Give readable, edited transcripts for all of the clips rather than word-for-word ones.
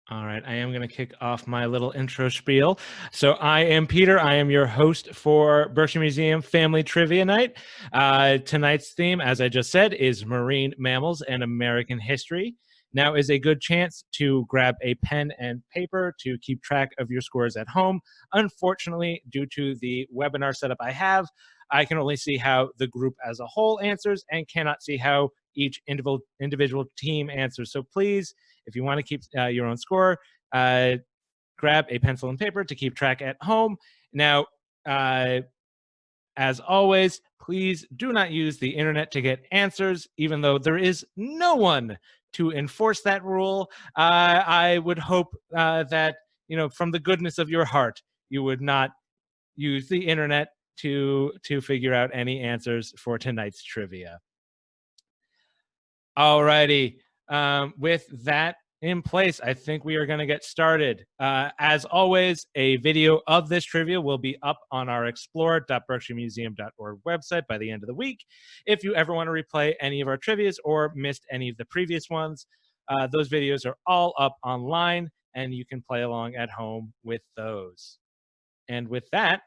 All right, I am going to kick off my little intro spiel. So I am Peter. I am your host for Berkshire Museum Family Trivia Night. Tonight's theme, as I just said, is marine mammals and American history. Now is a good chance to grab a pen and paper to keep track of your scores at home. Unfortunately, due to the webinar setup I have, I can only see how the group as a whole answers and cannot see how each individual team answers. So please, if you want to keep your own score, grab a pencil and paper to keep track at home. Now, as always, please do not use the internet to get answers, even though there is no one to enforce that rule. I would hope that, from the goodness of your heart, you would not use the internet to figure out any answers for tonight's trivia. Alrighty. With that in place, I think we are going to get started. As always, a video of this trivia will be up on our explore.berkshiremuseum.org website by the end of the week. If you ever want to replay any of our trivias or missed any of the previous ones, those videos are all up online and you can play along at home with those. And with that,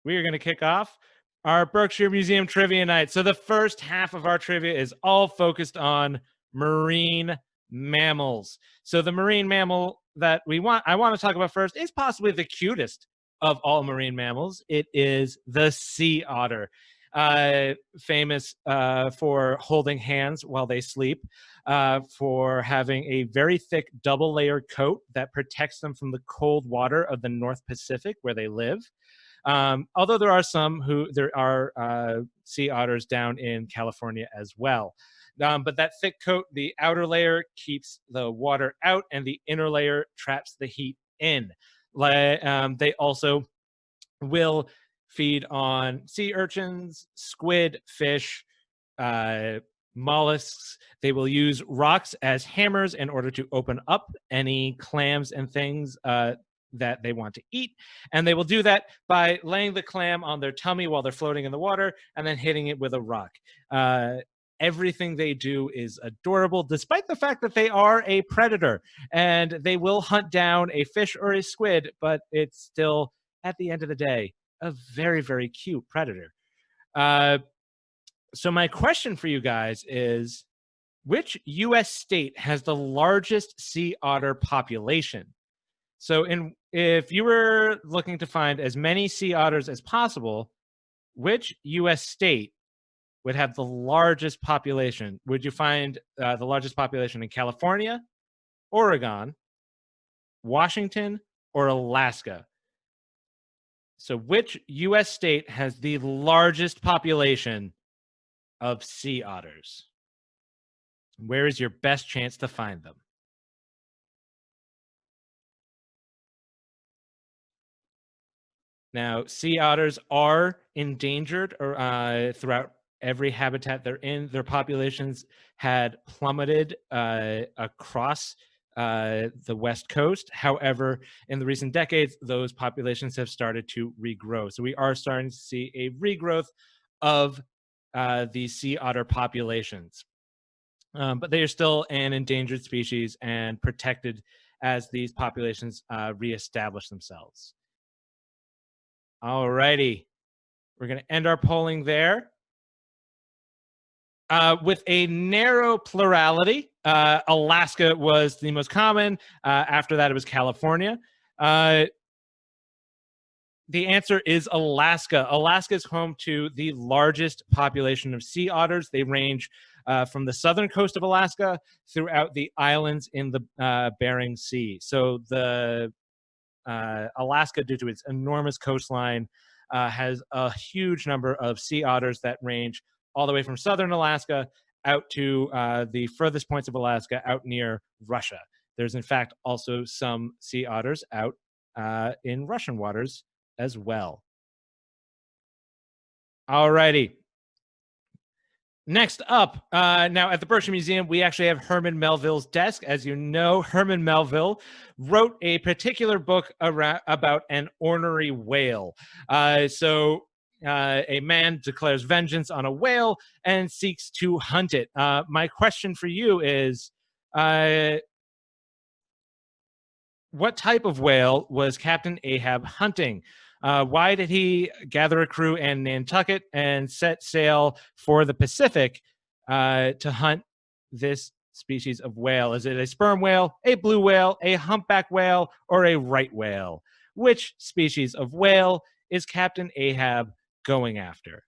we are going to kick off our Berkshire Museum Trivia Night. So the first half of our trivia is all focused on marine mammals. So the marine mammal that I want to talk about first is possibly the cutest of all marine mammals. It is the sea otter, famous for holding hands while they sleep, for having a very thick double layered coat that protects them from the cold water of the North Pacific where they live. Although there are sea otters down in California as well. But that thick coat, the outer layer keeps the water out and the inner layer traps the heat in. They also will feed on sea urchins, squid, fish, mollusks. They will use rocks as hammers in order to open up any clams and things that they want to eat. And they will do that by laying the clam on their tummy while they're floating in the water and then hitting it with a rock. Everything they do is adorable, despite the fact that they are a predator and they will hunt down a fish or a squid, but it's still, at the end of the day, a very, very cute predator. So my question for you guys is, which U.S. state has the largest sea otter population? So if you were looking to find as many sea otters as possible, which U.S. state would have the largest population? Would you find the largest population in California, Oregon, Washington, or Alaska? So which U.S. state has the largest population of sea otters? Where is your best chance to find them? Now, sea otters are endangered throughout every habitat they're in. Their populations had plummeted across the West Coast. However, in the recent decades, those populations have started to regrow. So we are starting to see a regrowth of the sea otter populations. But they are still an endangered species and protected as these populations reestablish themselves. All righty. We're going to end our polling there. With a narrow plurality, Alaska was the most common. After that, it was California. The answer is Alaska. Alaska is home to the largest population of sea otters. They range from the southern coast of Alaska throughout the islands in the Bering Sea. So the Alaska, due to its enormous coastline, has a huge number of sea otters that range all the way from southern Alaska out to the furthest points of Alaska out near Russia. There's, in fact, also some sea otters out in Russian waters as well. All righty. Next up, now at the Berkshire Museum, we actually have Herman Melville's desk. As you know, Herman Melville wrote a particular book about an ornery whale. A man declares vengeance on a whale and seeks to hunt it. My question for you is, what type of whale was Captain Ahab hunting? Why did he gather a crew in Nantucket and set sail for the Pacific to hunt this species of whale? Is it a sperm whale, a blue whale, a humpback whale, or a right whale? Which species of whale is Captain Ahab going after?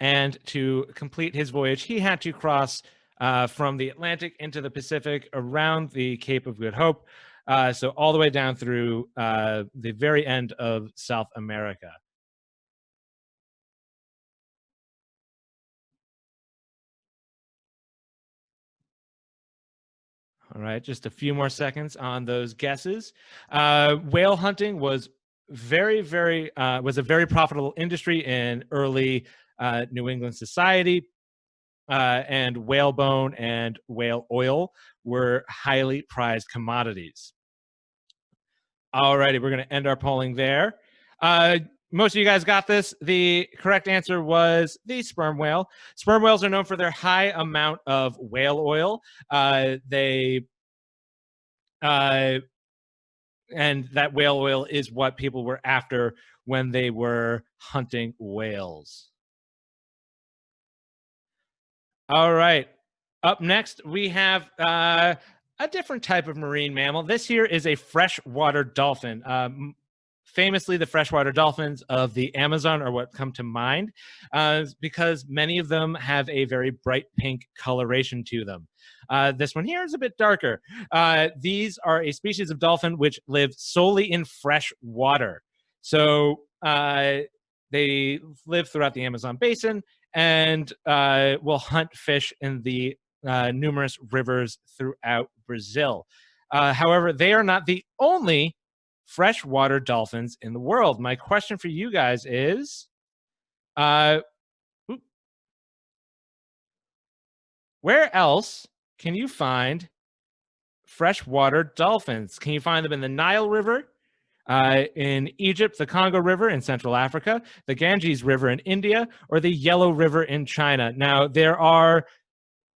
And to complete his voyage, he had to cross from the Atlantic into the Pacific around the Cape of Good Hope, so all the way down through the very end of South America. All right, just a few more seconds on those guesses. Whale hunting was was a very profitable industry in early New England society. And whalebone and whale oil were highly prized commodities. All righty, we're going to end our polling there. Most of you guys got this. The correct answer was the sperm whale. Sperm whales are known for their high amount of whale oil. They and that whale oil is what people were after when they were hunting whales. All right. Up next, we have a different type of marine mammal. This here is a freshwater dolphin. Famously, the freshwater dolphins of the Amazon are what come to mind because many of them have a very bright pink coloration to them. This one here is a bit darker. These are a species of dolphin which live solely in fresh water. So they live throughout the Amazon basin and will hunt fish in the numerous rivers throughout Brazil. However, they are not the only freshwater dolphins in the world. My question for you guys is uh, where else can you find freshwater dolphins? Can you find them in the Nile River, in Egypt, the Congo River in Central Africa, the Ganges River in India, or the Yellow River in China? Now, there are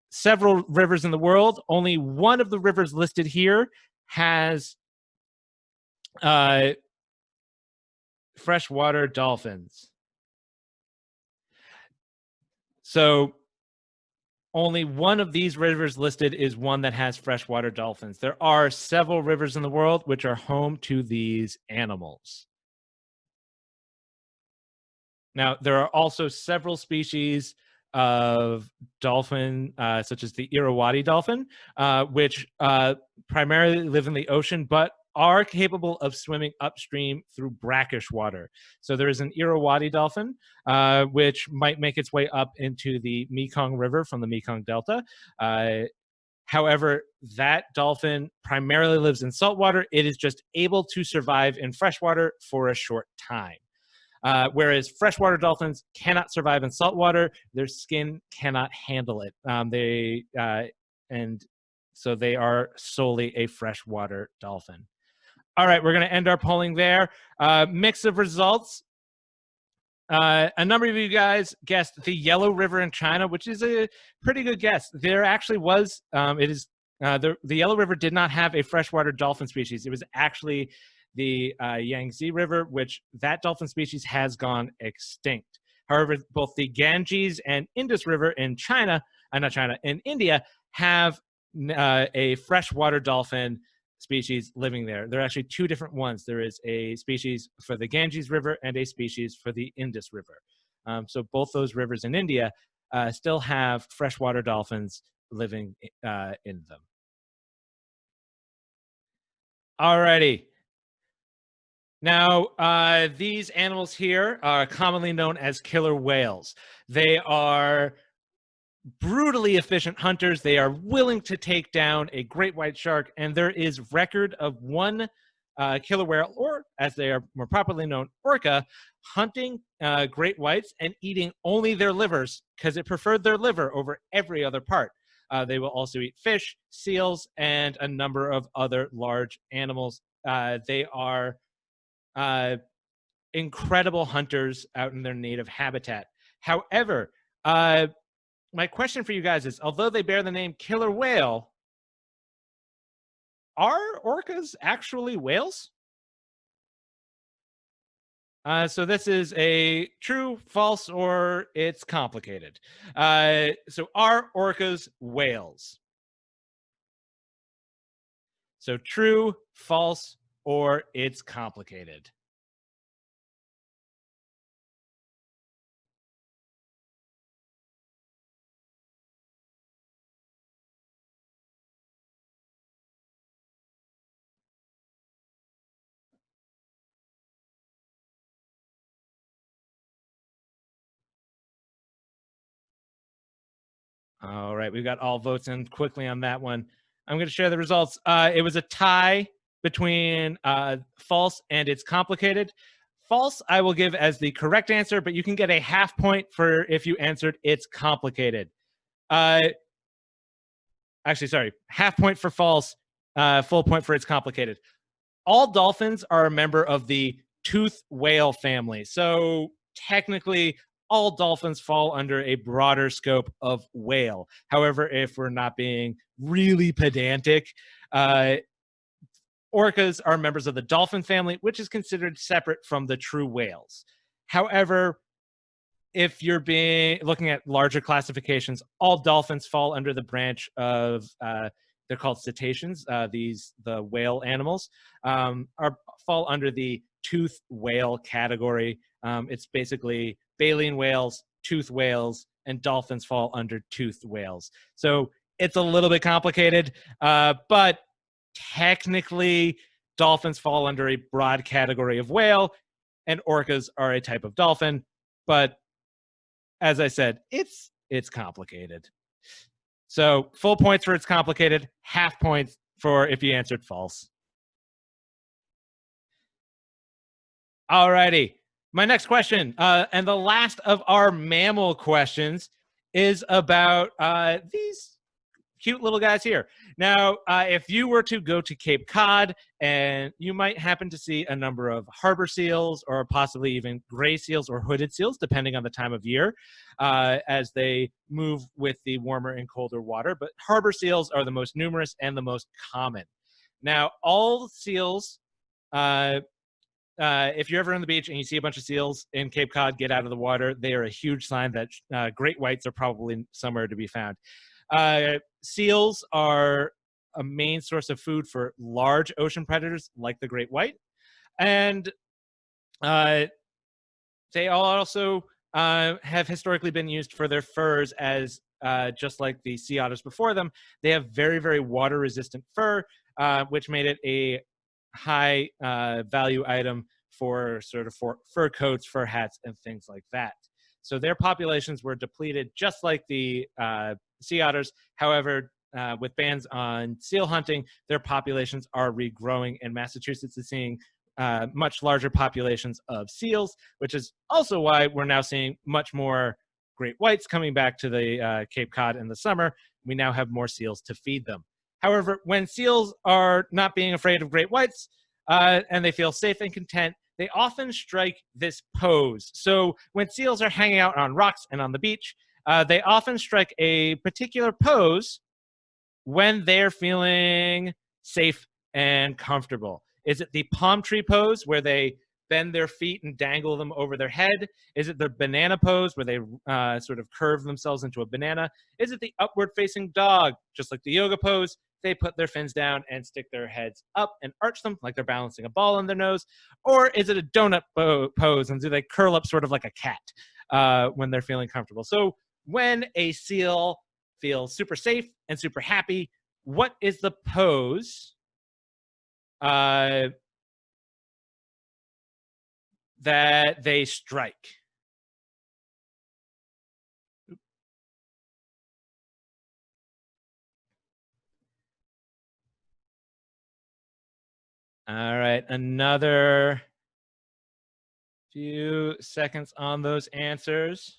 several rivers in the world. Only one of the rivers listed here has freshwater dolphins. So only one of these rivers listed is one that has freshwater dolphins. There are several rivers in the world which are home to these animals. Now, there are also several species of dolphin, such as the Irrawaddy dolphin, which primarily live in the ocean, but are capable of swimming upstream through brackish water. So there is an Irrawaddy dolphin, which might make its way up into the Mekong River from the Mekong Delta. However, that dolphin primarily lives in saltwater. It is just able to survive in freshwater for a short time. Whereas freshwater dolphins cannot survive in saltwater, their skin cannot handle it. And so they are solely a freshwater dolphin. All right, we're going to end our polling there. Mix of results. A number of you guys guessed the Yellow River in China, which is a pretty good guess. There actually was, the Yellow River did not have a freshwater dolphin species. It was actually the Yangtze River, which that dolphin species has gone extinct. However, both the Ganges and Indus River in in India have a freshwater dolphin species living there. There are actually two different ones. There is a species for the Ganges River and a species for the Indus River. So both those rivers in India still have freshwater dolphins living in them. Alrighty. Now, these animals here are commonly known as killer whales. They are brutally efficient hunters. They are willing to take down a great white shark, and there is record of one killer whale, or as they are more properly known, orca, hunting great whites and eating only their livers because it preferred their liver over every other part. They will also eat fish, seals, and a number of other large animals. They are incredible hunters out in their native habitat. However, my question for you guys is, although they bear the name killer whale, are orcas actually whales? So this is a true, false, or it's complicated. So are orcas whales? So true, false, or it's complicated. All right, we've got all votes in quickly on that one. I'm going to share the results. It was a tie between false and it's complicated. False, I will give as the correct answer, but you can get a half point for if you answered it's complicated. Actually, sorry, half point for false, full point for it's complicated. All dolphins are a member of the toothed whale family. So technically, all dolphins fall under a broader scope of whale. However, if we're not being really pedantic, uh, orcas are members of the dolphin family, which is considered separate from the true whales. However, if you're being looking at larger classifications, all dolphins fall under the branch of they're called cetaceans. The whale animals are fall under the toothed whale category. It's basically baleen whales, toothed whales, and dolphins fall under toothed whales. So it's a little bit complicated, but technically, dolphins fall under a broad category of whale, and orcas are a type of dolphin. But as I said, it's complicated. So full points for it's complicated, half points for if you answered false. Alrighty. My next question, and the last of our mammal questions, is about these cute little guys here. Now, if you were to go to Cape Cod, and you might happen to see a number of harbor seals or possibly even gray seals or hooded seals, depending on the time of year, as they move with the warmer and colder water. But harbor seals are the most numerous and the most common. Now, all seals, if you're ever on the beach and you see a bunch of seals in Cape Cod, get out of the water. They are a huge sign that great whites are probably somewhere to be found. Seals are a main source of food for large ocean predators like the great white. And uh, they also have historically been used for their furs as just like the sea otters before them. They have very, very water resistant fur, which made it a high value item for sort of for fur coats, fur hats, and things like that. So their populations were depleted just like the sea otters. However, with bans on seal hunting, their populations are regrowing, and Massachusetts is seeing much larger populations of seals, which is also why we're now seeing much more great whites coming back to the Cape Cod in the summer. We now have more seals to feed them. However, when seals are not being afraid of great whites and they feel safe and content, they often strike this pose. So when seals are hanging out on rocks and on the beach, they often strike a particular pose when they're feeling safe and comfortable. Is it the palm tree pose where they bend their feet and dangle them over their head? Is it the banana pose where they sort of curve themselves into a banana? Is it the upward facing dog, just like the yoga pose? They put their fins down and stick their heads up and arch them like they're balancing a ball on their nose? Or is it a donut pose and do they curl up sort of like a cat when they're feeling comfortable? So when a seal feels super safe and super happy, what is the pose that they strike? All right, another few seconds on those answers.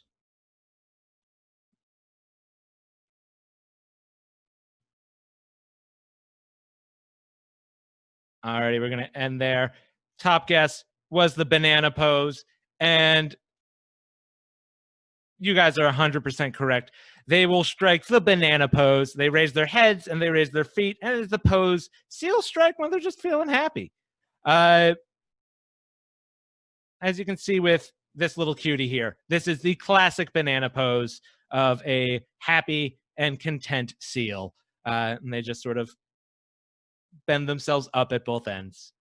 All righty, we're going to end there. Top guess was the banana pose. And you guys are 100% correct. They will strike the banana pose. They raise their heads and they raise their feet, and it's the pose seals strike when they're just feeling happy. As you can see with this little cutie here, this is the classic banana pose of a happy and content seal. And they just sort of bend themselves up at both ends.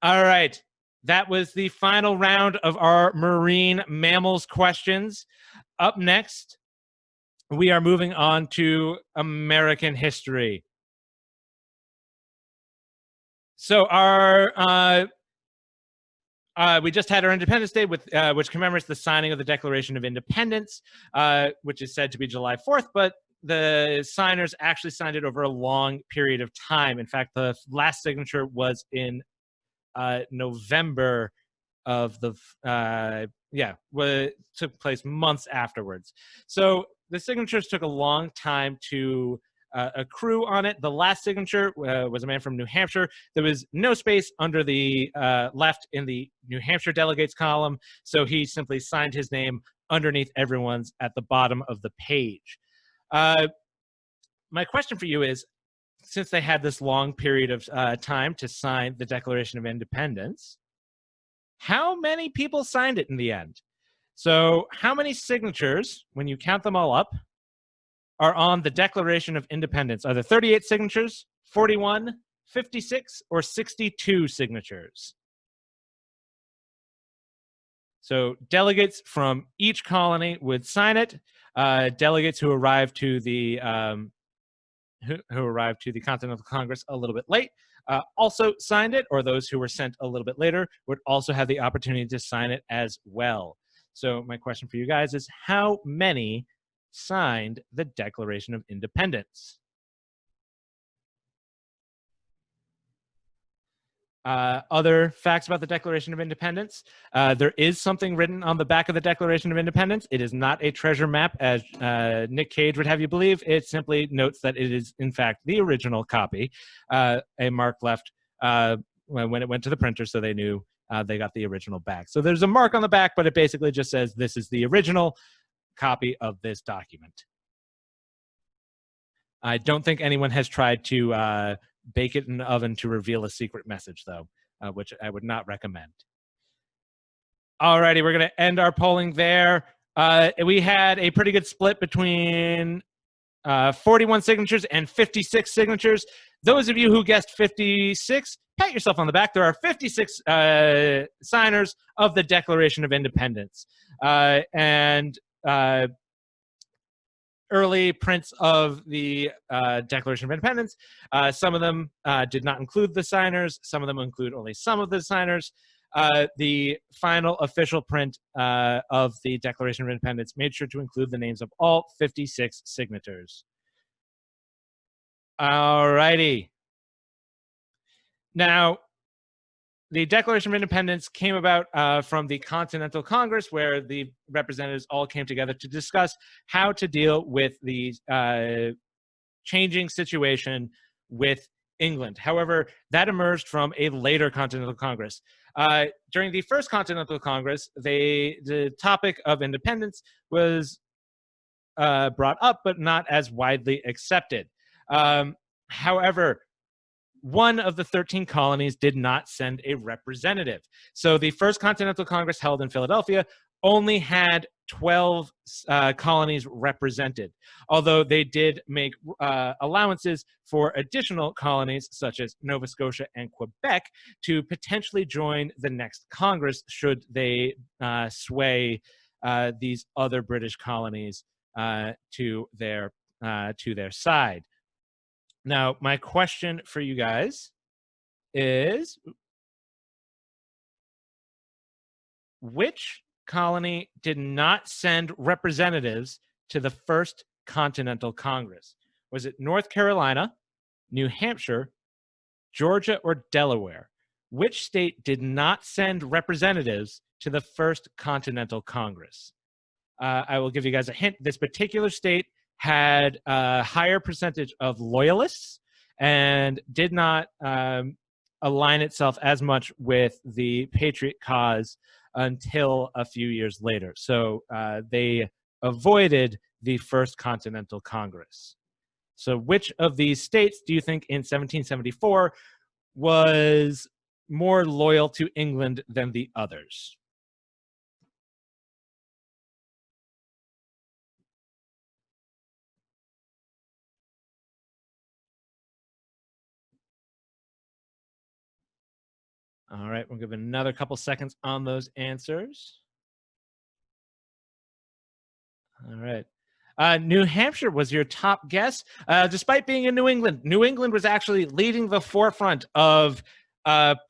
All right. That was the final round of our marine mammals questions. Up next, we are moving on to American history. So we just had our Independence Day, which commemorates the signing of the Declaration of Independence, which is said to be July 4th, but the signers actually signed it over a long period of time. In fact, the last signature was in November of the took place months afterwards. So the signatures took a long time to accrue on it. The last signature was a man from New Hampshire. There was no space under the left in the New Hampshire delegates column, so he simply signed his name underneath everyone's at the bottom of the page. My question for you is, since they had this long period of time to sign the Declaration of Independence, how many people signed it in the end? So how many signatures, when you count them all up, are on the Declaration of Independence? Are there 38 signatures, 41, 56, or 62 signatures? So delegates from each colony would sign it. Delegates who arrived to the Continental Congress a little bit late also signed it, or those who were sent a little bit later would also have the opportunity to sign it as well. So my question for you guys is, how many signed the Declaration of Independence? Other facts about the Declaration of Independence. There is something written on the back of the Declaration of Independence. It is not a treasure map, as Nick Cage would have you believe. It simply notes that it is, in fact, the original copy. A mark left when it went to the printer, so they knew they got the original back. So there's a mark on the back, but it basically just says this is the original copy of this document. I don't think anyone has tried to bake it in the oven to reveal a secret message, though, which I would not recommend. Alrighty, we're going to end our polling there. We had a pretty good split between 41 signatures and 56 signatures. Those of you who guessed 56, pat yourself on the back. There are 56 signers of the Declaration of Independence. Early prints of the Declaration of Independence. Some of them did not include the signers. Some of them include only some of the signers. The final official print of the Declaration of Independence made sure to include the names of all 56 signators. All righty. Now, the Declaration of Independence came about from the Continental Congress, where the representatives all came together to discuss how to deal with the changing situation with England. However, that emerged from a later Continental Congress. During the first Continental Congress, the topic of independence was brought up, but not as widely accepted. However, one of the 13 colonies did not send a representative. So the first Continental Congress held in Philadelphia only had 12 colonies represented, although they did make allowances for additional colonies such as Nova Scotia and Quebec to potentially join the next Congress should they sway these other British colonies to their side. Now, my question for you guys is, which colony did not send representatives to the first Continental Congress? Was it North Carolina, New Hampshire, Georgia, or Delaware? Which state did not send representatives to the first Continental Congress? I will give you guys a hint. This particular state had a higher percentage of loyalists and did not align itself as much with the Patriot cause until a few years later. So they avoided the First Continental Congress. So which of these states do you think in 1774 was more loyal to England than the others? All right, we'll give it another couple seconds on those answers. All right. New Hampshire was your top guess. Despite being in New England, New England was actually leading the forefront of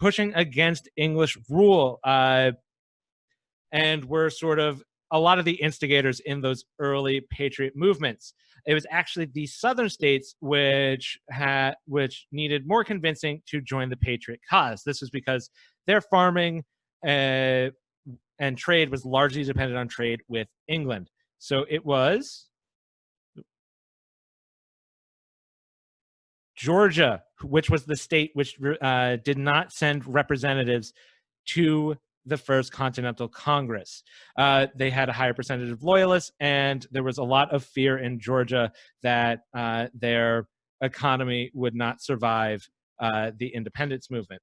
pushing against English rule, and were sort of a lot of the instigators in those early patriot movements. It was actually the southern states which needed more convincing to join the patriot cause. This was because their farming uh, and trade was largely dependent on trade with England. So it was Georgia, which was the state which did not send representatives to the First Continental Congress. They had a higher percentage of loyalists, and there was a lot of fear in Georgia that their economy would not survive the independence movement.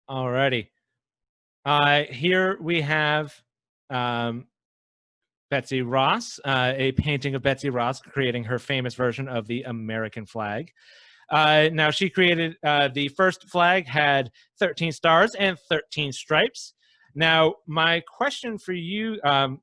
Alrighty. Here we have um, Betsy Ross, a painting of Betsy Ross creating her famous version of the American flag. Now, she created the first flag had 13 stars and 13 stripes. Now, my question for you,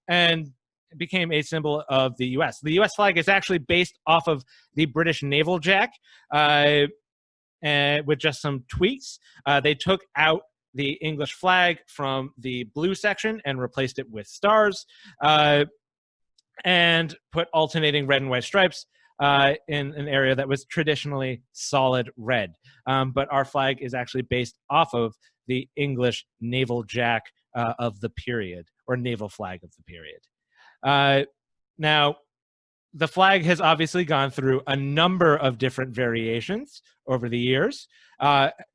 and became a symbol of the U.S. The U.S. flag is actually based off of the British naval jack, with just some tweaks. They took out the English flag from the blue section and replaced it with stars, and put alternating red and white stripes in an area that was traditionally solid red. But our flag is actually based off of the English naval jack of the period, or naval flag of the period. Now, the flag has obviously gone through a number of different variations over the years,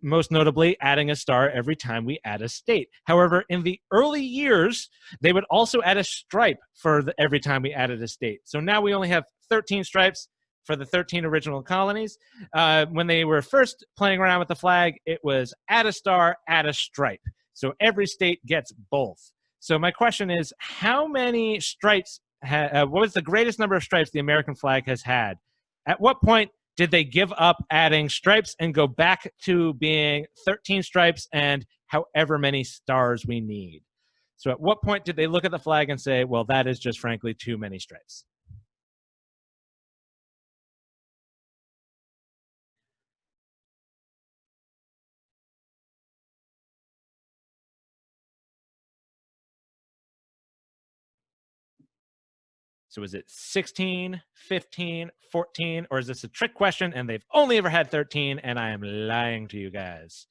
most notably adding a star every time we add a state. However, in the early years, they would also add a stripe for every time we added a state. So now we only have 13 stripes for the 13 original colonies. When they were first playing around with the flag, it was add a star, add a stripe. So every state gets both. So my question is, how many stripes what was the greatest number of stripes the American flag has had? At what point did they give up adding stripes and go back to being 13 stripes and however many stars we need? So at what point did they look at the flag and say, well, that is just frankly too many stripes? So is it 16, 15, 14, or is this a trick question and they've only ever had 13 and I am lying to you guys?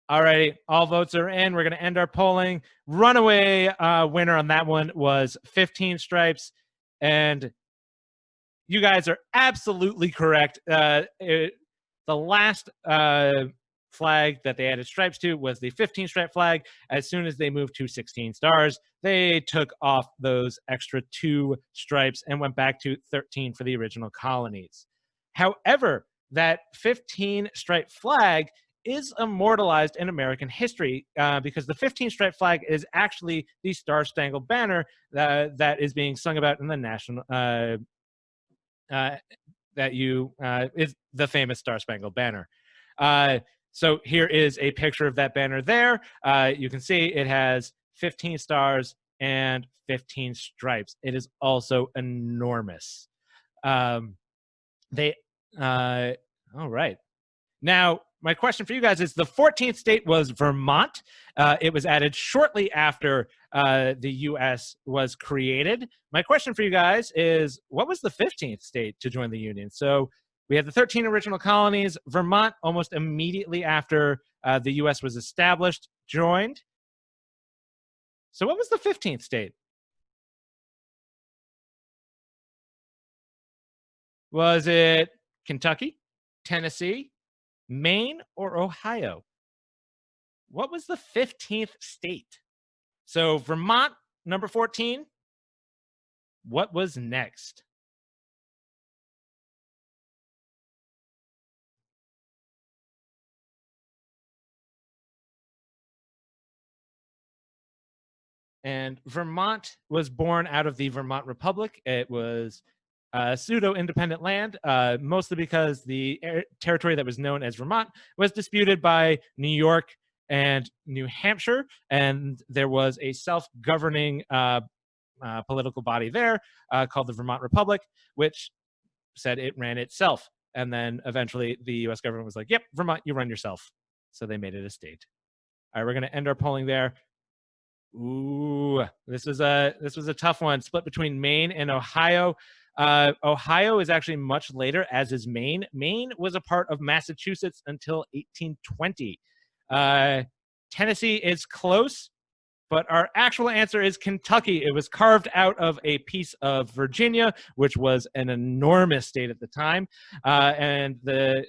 Alrighty, all votes are in. We're going to end our polling. Runaway winner on that one was 15 stripes. And you guys are absolutely correct. The last flag that they added stripes to was the 15 stripe flag. As soon as they moved to 16 stars, they took off those extra 2 stripes and went back to 13 for the original colonies. However, that 15 stripe flag is immortalized in American history because the 15 stripe flag is actually the Star Spangled Banner that is being sung about in the national is the famous Star Spangled Banner. So here is a picture of that banner there. You can see it has 15 stars and 15 stripes. It is also enormous. They all right. Now, my question for you guys is the 14th state was Vermont. It was added shortly after the U.S. was created. My question for you guys is, what was the 15th state to join the Union? So we had the 13 original colonies. Vermont, almost immediately after the U.S. was established, joined. So what was the 15th state? Was it Kentucky, Tennessee, Maine or Ohio? What was the 15th state? So Vermont, number 14. What was next? And Vermont was born out of the Vermont Republic. It was a pseudo-independent land, mostly because the territory that was known as Vermont was disputed by New York and New Hampshire, and there was a self-governing political body there called the Vermont Republic, which said it ran itself. And then eventually the US government was like, yep, Vermont, you run yourself. So they made it a state. All right, we're going to end our polling there. Ooh, this was a tough one. Split between Maine and Ohio. Ohio is actually much later, as is Maine. Maine was a part of Massachusetts until 1820. Tennessee is close, but our actual answer is Kentucky. It was carved out of a piece of Virginia, which was an enormous state at the time.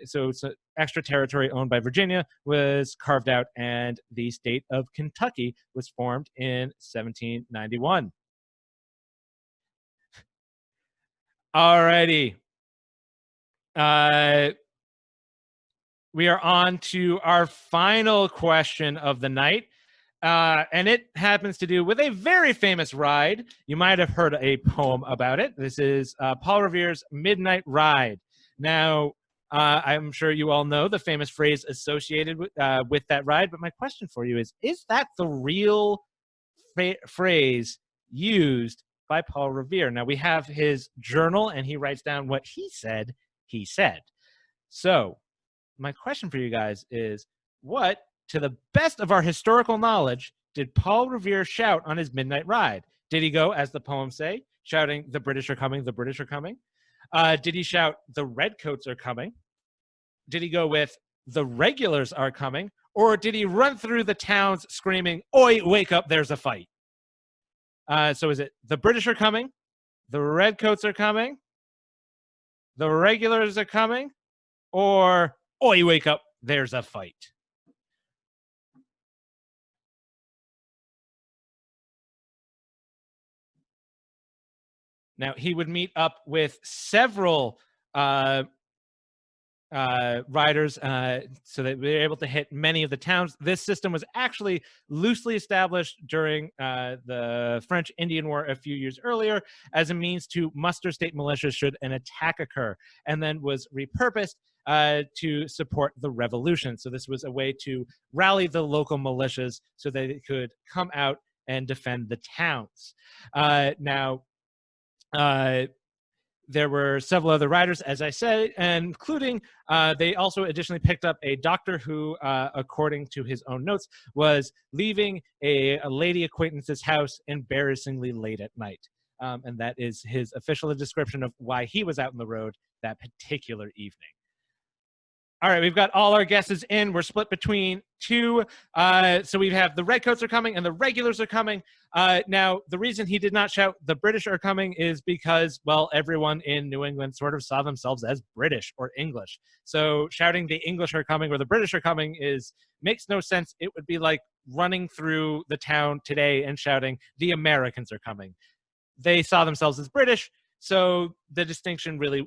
So extra territory owned by Virginia was carved out, and the state of Kentucky was formed in 1791. All righty. We are on to our final question of the night. And it happens to do with a very famous ride. You might have heard a poem about it. This is Paul Revere's Midnight Ride. Now, I'm sure you all know the famous phrase associated with that ride, but my question for you is that the real phrase used by Paul Revere? Now, we have his journal, and he writes down what he said he said. So, my question for you guys is, what, to the best of our historical knowledge, did Paul Revere shout on his midnight ride? Did he go, as the poems say, shouting, "The British are coming, the British are coming"? Did he shout, "The redcoats are coming"? Did he go with, "The regulars are coming"? Or did he run through the towns screaming, "Oi, wake up, there's a fight"? So is it, "The British are coming"? "The redcoats are coming"? "The regulars are coming"? Or, "Oi, wake up, there's a fight"? Now, he would meet up with several riders so that we were able to hit many of the towns. This system was actually loosely established during the French Indian War a few years earlier as a means to muster state militias should an attack occur, and then was repurposed to support the revolution. So this was a way to rally the local militias so that they could come out and defend the towns. There were several other riders, as I said, including they also additionally picked up a doctor who, according to his own notes, was leaving a lady acquaintance's house embarrassingly late at night. And that is his official description of why he was out on the road that particular evening. All right, we've got all our guesses in. We're split between two. So we have the redcoats are coming and the regulars are coming. Now, the reason he did not shout "the British are coming" is because, well, everyone in New England sort of saw themselves as British or English. So shouting "the English are coming" or "the British are coming" makes no sense. It would be like running through the town today and shouting "the Americans are coming." They saw themselves as British, so the distinction really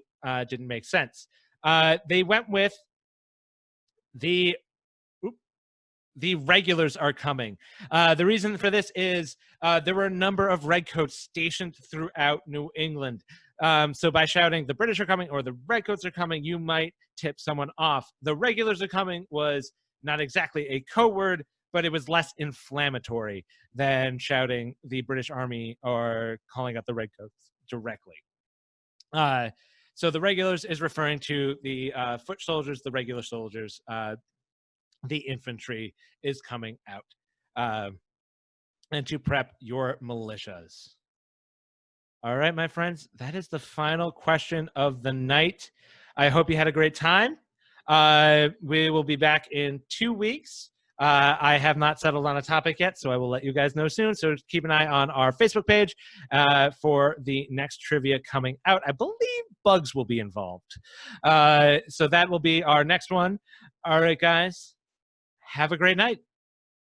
didn't make sense. They went with the regulars are coming. The reason for this is there were a number of redcoats stationed throughout New England. So by shouting "the British are coming" or "the redcoats are coming," you might tip someone off. "The regulars are coming" was not exactly a code word, but it was less inflammatory than shouting "the British Army" or calling out the redcoats directly. So the regulars is referring to the foot soldiers, the regular soldiers. The infantry is coming out and to prep your militias. All right, my friends, that is the final question of the night. I hope you had a great time. We will be back in 2 weeks. I have not settled on a topic yet, so I will let you guys know soon. So keep an eye on our Facebook page for the next trivia coming out. I believe bugs will be involved. So that will be our next one. All right, guys. Have a great night.